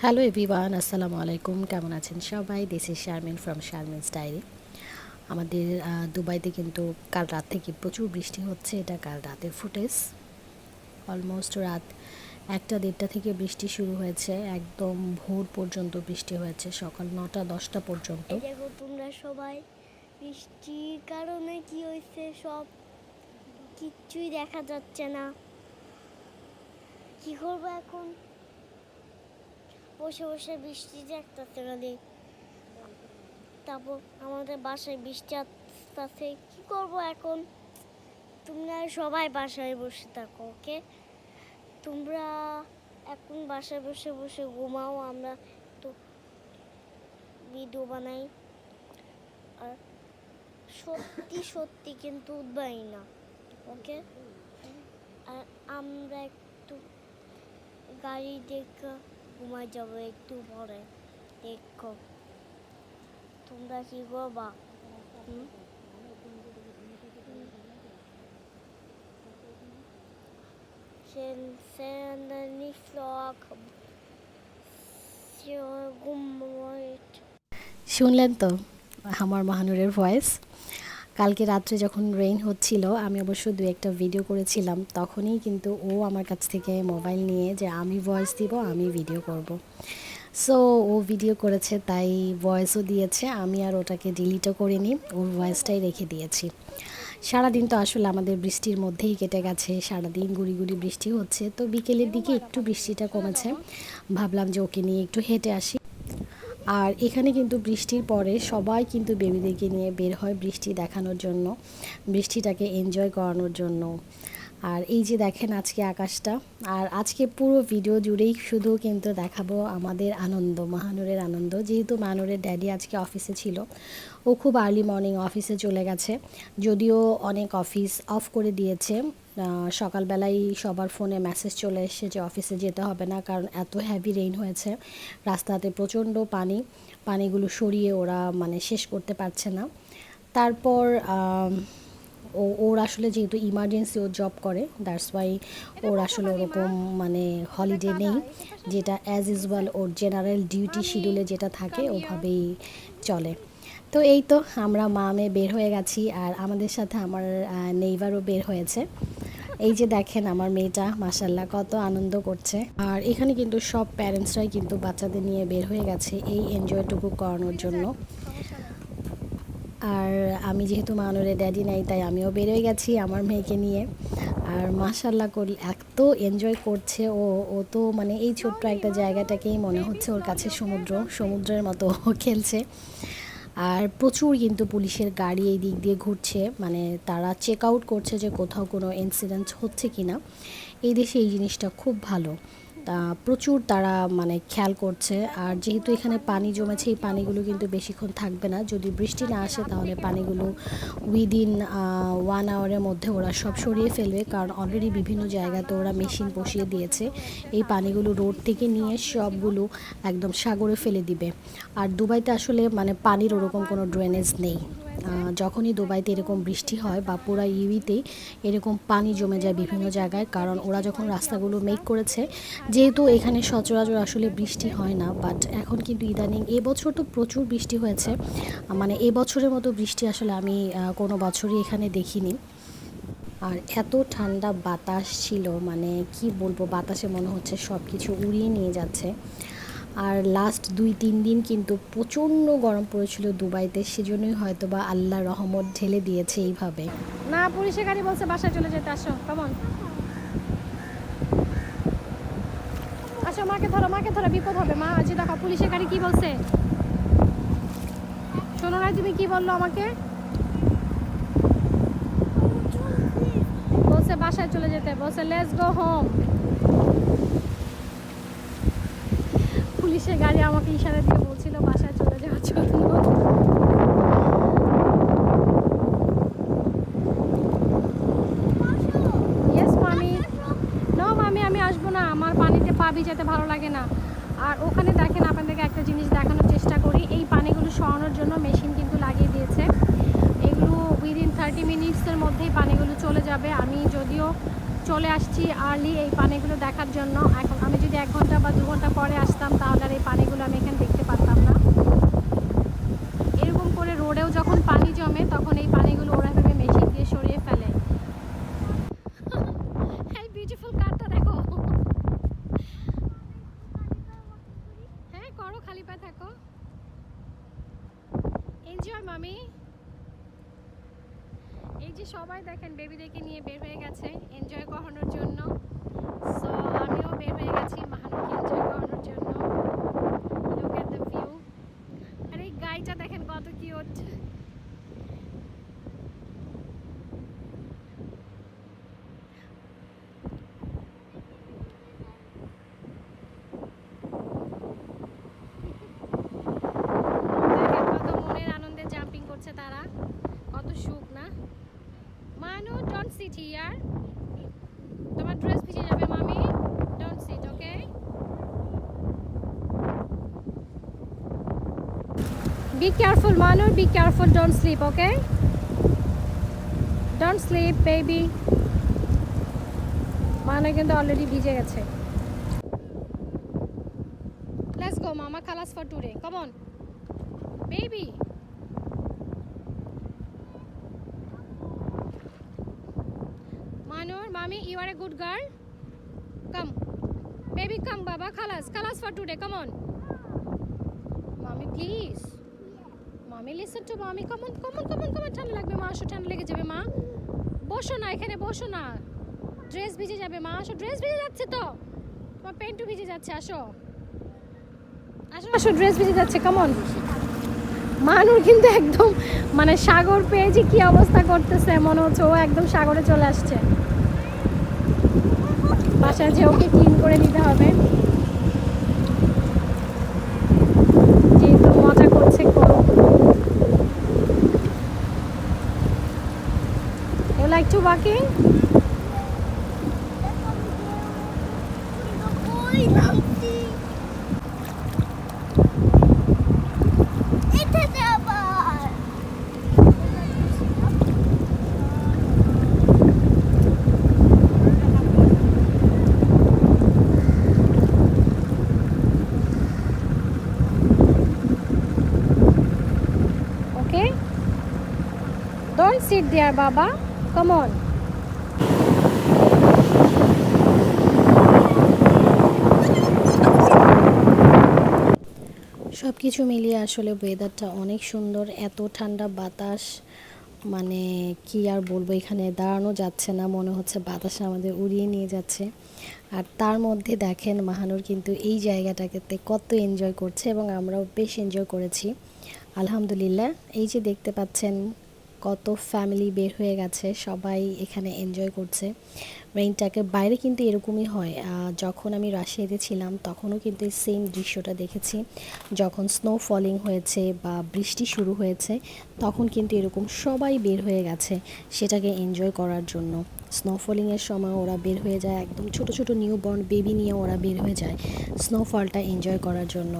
Hello everyone, আসসালামু আলাইকুম। কেমন আছেন সবাই? This is Sharmin from Sharmin's diary. আমাদের দুবাইতে কিন্তু কাল রাত থেকে প্রচুর বৃষ্টি হচ্ছে। এটা কাল রাতের ফুটেজ। অলমোস্ট রাত 1টা-1:30 থেকে বৃষ্টি শুরু হয়েছে, একদম ভোর পর্যন্ত বৃষ্টি হয়েছে, সকাল 9টা-10টা পর্যন্ত। দেখো তোমরা সবাই বৃষ্টির কারণে কি হয়েছে, সব কিচ্ছুই দেখা যাচ্ছে না। কি করবো এখন? বসে বসে বৃষ্টি দেখতেছে খালি। তারপর আমাদের বাসায় বৃষ্টি আসতেছে, কি করব এখন? তোমরা সবাই বাসায় বসে থাকো, ওকে? তোমরা এখন বাসায় বসে বসে ঘুমাও, আমরা তো ভিডিও বানাই। আর সত্যি সত্যি কিন্তু উঠবাই না, ওকে? আর আমরা একটু গাড়ি দেখে ঘুমাই যাবো একটু পরে। দেখো তোমরা কি করবা? Sen ni flak শুনলেন তো আমার মাহানুরের ভয়েস। কালকে রাত্রে যখন রেইন হচ্ছিল, আমি অবশ্য দু একটা ভিডিও করেছিলাম, তখনই কিন্তু ও আমার কাছ থেকে মোবাইল নিয়ে যে আমি ভয়েস দিব, আমি ভিডিও করব। সো ও ভিডিও করেছে, তাই ভয়েসও দিয়েছে। আমি আর ওটাকে ডিলিটও করিনি, ওর ভয়েসটাই রেখে দিয়েছি। সারাদিন তো আসলে আমাদের বৃষ্টির মধ্যেই কেটে গেছে, সারাদিন গুড়ি গুড়ি বৃষ্টি হচ্ছে। তো বিকেলের দিকে একটু বৃষ্টিটা কমেছে, ভাবলাম যে ওকে নিয়ে একটু হেঁটে আসি। আর এখানে কিন্তু বৃষ্টির পরে সবাই কিন্তু বেবিদেরকে নিয়ে বের হয় বৃষ্টি দেখানোর জন্য, বৃষ্টিটাকে এনজয় করানোর জন্য। আর এই যে দেখেন আজকে আকাশটা, আর আজকে পুরো ভিডিও জুড়েই শুধু কিন্তু দেখাবো আমাদের আনন্দ, মাহানুরের আনন্দ। যেহেতু মাহানুরের ড্যাডি আজকে অফিসে ছিল, ও খুব আর্লি মর্নিং অফিসে চলে গেছে। যদিও অনেক অফিস অফ করে দিয়েছে, সকালবেলায় সবার ফোনে মেসেজ চলে এসেছে যে অফিসে যেতে হবে না, কারণ এত হ্যাভি রেইন হয়েছে, রাস্তাতে প্রচণ্ড পানি, পানিগুলো সরিয়ে ওরা মানে শেষ করতে পারছে না। তারপর ওর আসলে যেহেতু ইমার্জেন্সি ও জব করে, দ্যাটস ওয়াই ওর আসলে ওরকম মানে হলিডে নেই, যেটা অ্যাজ ইউজুয়াল ওর জেনারেল ডিউটি শিডিউলে যেটা থাকে ওভাবেই চলে। তো এই তো আমরা মা মেয়ে বের হয়ে গেছি, আর আমাদের সাথে আমার নেইবারও বের হয়েছে। এই যে দেখেন আমার মেয়েটা মাশাল্লাহ কত আনন্দ করছে। আর এখানে কিন্তু সব প্যারেন্টসরাই কিন্তু বাচ্চাদের নিয়ে বের হয়ে গেছে এই এনজয়টুকু করানোর জন্য। আর আমি যেহেতু মাহানুরের ড্যাডি নাই, তাই আমিও বেরোয় গেছি আমার মেয়েকে নিয়ে। আর মাশাল্লাহ করি এত এনজয় করছে ও। ও তো মানে এই ছোট্ট একটা জায়গাটাকেই মনে হচ্ছে ওর কাছে সমুদ্রের মতো খেলছে। আর প্রচুর কিন্তু পুলিশের গাড়ি এই দিক দিয়ে ঘুরছে, মানে তারা চেক আউট করছে যে কোথাও কোনো ইনসিডেন্ট হচ্ছে কি না। এই দেশে এই জিনিসটা খুব ভালো, তা প্রচুর তারা মানে খেয়াল করছে। আর যেহেতু এখানে পানি জমেছে, এই পানিগুলো কিন্তু বেশিক্ষণ থাকবে না, যদি বৃষ্টি না আসে তাহলে পানিগুলো উইদিন 1 আওয়ারের মধ্যে ওরা সব সরিয়ে ফেলবে, কারণ অলরেডি বিভিন্ন জায়গাতে ওরা মেশিন বসিয়ে দিয়েছে। এই পানিগুলো রোড থেকে নিয়ে সবগুলো একদম সাগরে ফেলে দিবে। আর দুবাইতে আসলে মানে পানির ওরকম কোনো ড্রেনেজ নেই। যখনই দুবাইতে এরকম বৃষ্টি হয় বা পুরো ইউইতেই এরকম পানি জমে যায় বিভিন্ন জায়গায়, কারণ ওরা যখন রাস্তাগুলো মেক করেছে, যেহেতু এখানে সচরাচর আসলে বৃষ্টি হয় না, বাট এখন কিন্তু ইদানিং এবছর তো প্রচুর বৃষ্টি হয়েছে। মানে এবছরের মতো বৃষ্টি আসলে আমি কোনো বছরই এখানে দেখিনি। আর এত ঠান্ডা বাতাস ছিল, মানে কি বলবো, বাতাসে মনে হচ্ছে সব কিছু উড়িয়ে নিয়ে যাচ্ছে। আর লাস্ট 2-3 দিন কিন্তু প্রচণ্ড গরম পড়েছিল দুবাইতে, সেজন্যই হয়তো বা আল্লাহ রহমত ঢেলে দিয়েছে এইভাবে। না, পুলিশের গাড়ি বলছে বাসায় চলে যেতে। আসো, কেমন? আসো, মাকে ধরো, মাকে ধরো, বিপদ হবে। মা আজ দেখো পুলিশের গাড়ি কি বলছে। শোনো না তুমি কি বললো আমাকে? বলছে বাসায় চলে যেতে, বলছে লেটস গো হোম। পুলিশের গাড়ি আমাকে ইশারা দিয়ে বলছিল বাসায় চলে যাওয়ার জন্য। ইয়েস মামি। নো মামি, আমি আসবো না, আমার পানিতে পা ভিজাতে ভালো লাগে না। আর ওখানে দেখেন, আপনাদেরকে একটা জিনিস দেখানোর চেষ্টা করি। এই পানিগুলো সরানোর জন্য মেশিন কিন্তু লাগিয়ে দিয়েছে। এগুলো উইদিন 30 মিনিটসের মধ্যেই পানিগুলো চলে যাবে। আমি যদিও চলে আসছি আর্লি এই পানিগুলো দেখার জন্য, এখন আমি যদি 1 ঘন্টা বা 2 ঘন্টা পরে আসতাম তাহলে আর পানিগুলো আমি এখানে দেখতে পারতাম না। এরকম করে রোডেও যখন পানি জমে তখন এই পানিগুলো ওরা ভেবে মেশিন দিয়ে সরিয়ে ফেলে। এই বিউটিফুল কারটা দেখো। হ্যাঁ করো, খালি পায়ে থাকো। এনজয় মামি। এই যে সবাই দেখেন বেবিদেরকে নিয়ে বের হয়ে গেছে এনজয় করানোর জন্য। সো আমিও বের হয়ে গেছি মাহানুরকে এনজয় করানোর জন্য। Look at the view. আর এই গাইটা দেখেন কত কিউট। দেখেন কত মনের আনন্দে জাম্পিং করছে তারা, কত সুখ না। মানু ডোন্ট সিট হিয়ার, তোমার ড্রেস ভিজে যাবে মামি, don't sit, okay? Be careful Manu, be careful, don't slip, okay? Don't slip baby. Manu কিন্তু অলরেডি ভিজে গেছে। লেটস গো মামা, খালাস for today, come on baby. Manur, mommy, you are a good girl. Come, baby, come, Baba. Khalas for today. Come on, mommy, please. Mommy, listen to mommy. Come on. ঠান্ডা লাগবে মা, আসো, ঠান্ডা লেগে যাবে মা। বসো না এখানে, বসো না। ড্রেস ভিজে যাবে মা, আসো, ড্রেস ভিজে যাচ্ছে তো। তোমার প্যান্টও ভিজে যাচ্ছে, আসো। আসো, ড্রেস ভিজে যাচ্ছে, কাম অন। মানুর কিন্তু একদম মানে সাগর পেয়ে যে কি অবস্থা করতেছে, মনে হচ্ছে ও একদম সাগরে চলে আসছে। বাসায় যে ওকে ক্লিন করে নিতে হবে, যেহেতু মজা করছে করুক। You like to walking? ওই নামছি এটা আবার Okay? Don't sit there, Baba. Come on. সব কিছু মিলিয়ে আসলে ওয়েদারটা অনেক সুন্দর, এত ঠান্ডা বাতাস, মানে কি আর বলবো, এখানে দাঁড়ানো যাচ্ছে না, মনে হচ্ছে বাতাসে আমাদের উড়িয়ে নিয়ে যাচ্ছে। আর তার মধ্যে দেখেন মাহানুর কিন্তু এই জায়গাটাকে কত এনজয় করছে এবং আমরাও বেশ এনজয় করেছি আলহামদুলিল্লাহ। এই যে দেখতে পাচ্ছেন কত ফ্যামিলি বের হয়ে গেছে, সবাই এখানে এনজয় করছে রেইনটাকে। বাইরে কিন্তু এরকমই হয়, যখন আমি রাজশাহীতে ছিলাম তখনও কিন্তু এই সেম দৃশ্যটা দেখেছি। যখন স্নো ফলিং হয়েছে বা বৃষ্টি শুরু হয়েছে তখন কিন্তু এরকম সবাই বের হয়ে গেছে সেটাকে এনজয় করার জন্য। স্নোফলিংয়ের সময় ওরা বের হয়ে যায়, একদম ছোট ছোট নিউবর্ন বেবি নিয়ে ওরা বের হয়ে যায় স্নোফলটা এনজয় করার জন্য।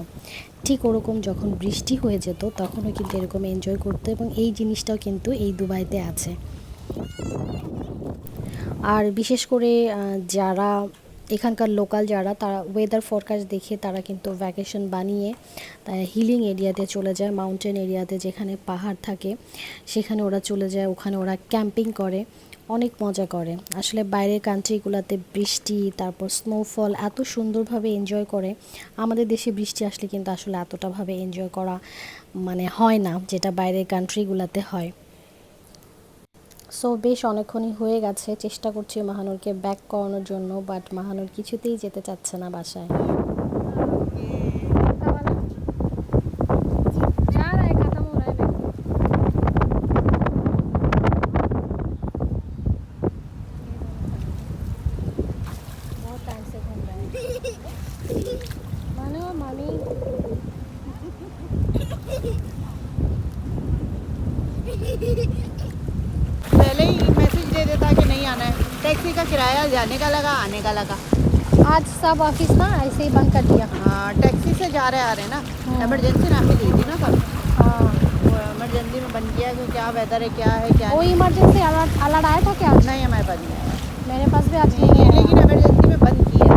ঠিক ওরকম যখন বৃষ্টি হয়ে যেত তখনও কিন্তু এরকম এনজয় করতো, এবং এই জিনিসটাও কিন্তু এই দুবাইতে আছে। আর বিশেষ করে যারা এখানকার লোকাল যারা, তারা ওয়েদার ফরকাস্ট দেখে তারা কিন্তু ভ্যাকেশন বানিয়ে হিলিং এরিয়াতে চলে যায়, মাউন্টেন এরিয়াতে যেখানে পাহাড় থাকে সেখানে ওরা চলে যায়, ওখানে ওরা ক্যাম্পিং করে, অনেক মজা করে। আসলে বাইরের কান্ট্রিগুলোতে বৃষ্টি তারপর স্নোফল এত সুন্দরভাবে এনজয় করে, আমাদের দেশে বৃষ্টি আসলে কিন্তু আসলে এতটাভাবে এনজয় করা মানে হয় না যেটা বাইরের কান্ট্রিগুলোতে হয়। সো বেশ অনেকক্ষণই হয়ে গেছে, চেষ্টা করছি মাহানুরকে ব্যাক করানোর জন্য, বাট মাহানুর কিছুতেই যেতে চাচ্ছে না বাসায়। पहले ही मैसेज दे देता कि नहीं आना है, टैक्सी का किराया जाने का लगा, आने का लगा। आज सब ऑफिस ना ऐसे ही बंद कर दिया। हाँ, टैक्सी से जा रहे आ रहे ना, इमरजेंसी नाम दी थी ना कल। हाँ, वो इमरजेंसी में बंद किया कि क्या वेदर है, क्या है, क्या वो नहीं। इमरजेंसी अलर्ट अलर्ट आया था क्या आज? नहीं, हमारे पास नहीं आया। मेरे पास भी आज नहीं नहीं है, आया। लेकिन इमरजेंसी में बंद किया।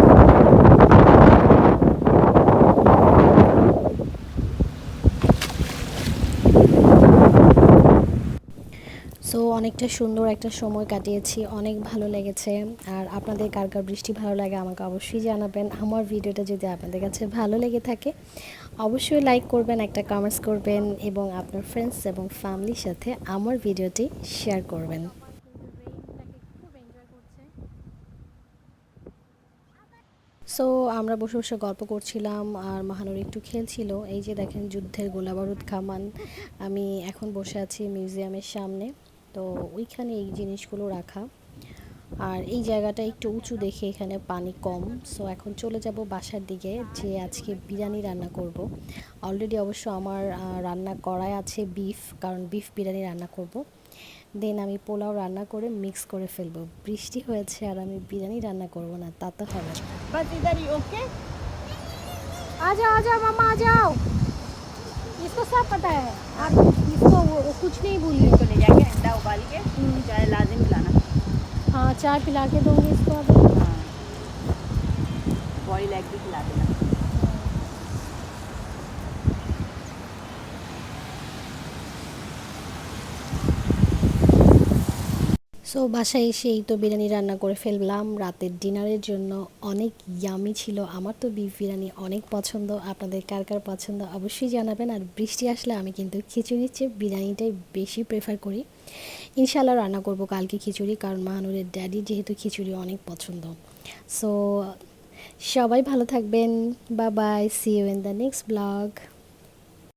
অনেকটা সুন্দর একটা সময় কাটিয়েছি, অনেক ভালো লেগেছে। আর আপনাদের কার কার বৃষ্টি ভালো লাগে আমাকে অবশ্যই জানাবেন। আমার ভিডিওটা যদি আপনাদের কাছে ভালো লেগে থাকে অবশ্যই লাইক করবেন, একটা কমেন্টস করবেন এবং আপনার ফ্রেন্ডস এবং ফ্যামিলির সাথে আমার ভিডিওটি শেয়ার করবেন। খুব এনজয় করছে। সো আমরা বসে বসে গল্প করছিলাম আর মাহানুর একটু খেলছিল। এই যে দেখেন যুদ্ধের গোলাবারুদ কামান। আমি এখন বসে আছি মিউজিয়ামের সামনে, তো ওইখানে এই জিনিসগুলো রাখা। আর এই জায়গাটা একটু উঁচু দেখে এখানে পানি কম। সো এখন চলে যাব বাসার দিকে, যে আজকে বিরিয়ানি রান্না করব। অলরেডি অবশ্য আমার রান্না করাই আছে বিফ, কারণ বিফ বিরিয়ানি রান্না করব। দেন আমি পোলাও রান্না করে মিক্স করে ফেলবো। বৃষ্টি হয়েছে আর আমি বিরিয়ানি রান্না করব না, তা তো হবে না। बस इधर ही ओके। आ जाओ मामा आ जाओ, इसको सब पता है। आप इसको वो कुछ नहीं भूलिए। इसको ले जाके अंडा उबाल के चाय लाजिम पिलाना। हाँ चाय पिला के दूंगी इसको अभी। हाँ, बॉयल एग भी खिला देना। সো বাসায় এসেই তো বিরিয়ানি রান্না করে ফেললাম রাতের ডিনারের জন্য। অনেক ইয়ামি ছিল। আমার তো বিফ বিরিয়ানি অনেক পছন্দ, আপনাদের কার কার পছন্দ অবশ্যই জানাবেন। আর বৃষ্টি আসলে আমি কিন্তু খিচুড়ির চেয়ে বিরিয়ানিটাই বেশি প্রেফার করি। ইনশাল্লাহ রান্না করব কালকে খিচুড়ি, কারণ মাহানুরের ড্যাডি যেহেতু খিচুড়ি অনেক পছন্দ। সো সবাই ভালো থাকবেন, bye bye, see you in the next blog.